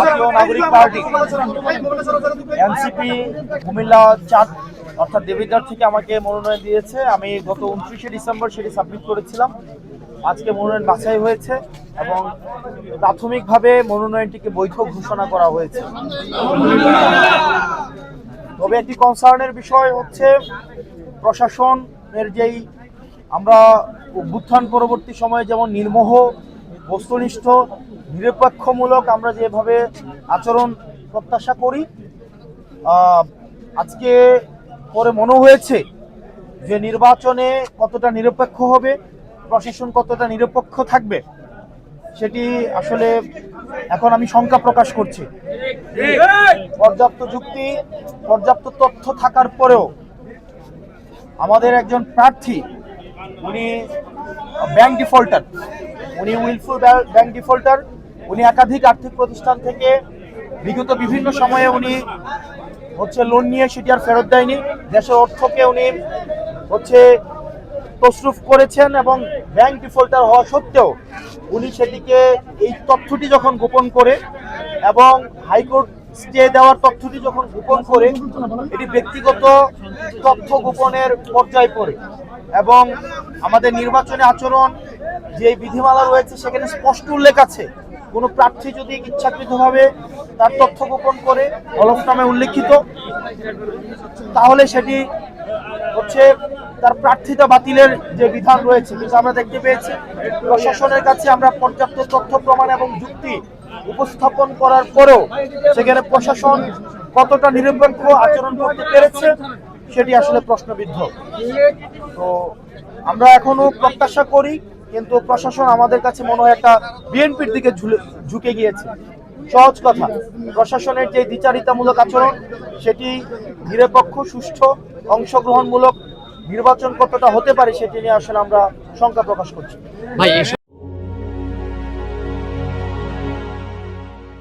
জাতীয় নাগরিক party NCP Comilla 4 অর্থাৎ দেবিদ্বার থেকে আমাকে মনোনয়ন দিয়েছে। আমি গত 29শে ডিসেম্বর সেটি সাবমিট করেছিলাম। আজকে মনোনয়ন বাছাই হয়েছে এবং প্রাথমিকভাবে মনোনয়নটিকে বৈধ ঘোষণা করা হয়েছে। তবে একটি কনসার্নের বিষয় হচ্ছে প্রশাসনের যেই আমরা অভ্যুত্থান পরবর্তী সময়ে যেমন নির্মোহ, বস্তুনিষ্ঠ, নিরপেক্ষমূলক আমরা যেভাবে আচরণ প্রত্যাশা করি, আজকে পরে মনে হয়েছে যে নির্বাচনে কতটা নিরপেক্ষ হবে, প্রশাসন কতটা নিরপেক্ষ থাকবে, সেটি আসলে এখন আমি শঙ্কা প্রকাশ করছি। পর্যাপ্ত যুক্তি, পর্যাপ্ত তথ্য থাকার পরেও আমাদের একজন প্রার্থী উনি ব্যাংক ডিফল্টার, উনি উইলফুল ব্যাংক ডিফল্টার। উনি একাধিক আর্থিক প্রতিষ্ঠান থেকে বিগত বিভিন্ন সময়ে উনি লোন নিয়ে সেটি আর ফেরত দেয়নি। দেশের অর্থকে উনি তসরুফ করেছেন এবং ব্যাংক ডিফল্টার হওয়া সত্ত্বেও উনি সেটিকে এই তথ্যটি যখন গোপন করে এবং হাইকোর্ট স্টে দেওয়ার তথ্যটি যখন গোপন করে, এটি ব্যক্তিগত তথ্য গোপনের পর্যায়ে পড়ে এবং আমাদের নির্বাচনী আচরণ যে বিধিমালা রয়েছে সেখানে স্পষ্ট উল্লেখ আছে, কোনো প্রার্থী যদি ইচ্ছাকৃতভাবে তার তথ্য গোপন করে হলফনামে উল্লেখিত, তাহলে সেটি তার প্রার্থিতা বাতিলের যে বিধান রয়েছে। কিন্তু আমরা দেখতে পেয়েছি প্রশাসনের কাছে আমরা পর্যাপ্ত তথ্য প্রমাণ এবং যুক্তি উপস্থাপন করার পরেও সেখানে প্রশাসন কতটা নিরপেক্ষ আচরণ করতে পেরেছে সেটি আসলে প্রশ্নবিদ্ধ। তো আমরা এখনো প্রত্যাশা করি, কিন্তু প্রশাসন আমাদের কাছে মনে হয় একটা বিএনপির দিকে ঝুঁকে গিয়েছে। সহজ কথা, প্রশাসনের যে দ্বিচারিতামূলক আচরণ সেটি নিরপেক্ষ, সুষ্ঠু, অংশগ্রহণমূলক নির্বাচন কতটা হতে পারে সেটি নিয়ে আসলে আমরা শঙ্কা প্রকাশ করছি।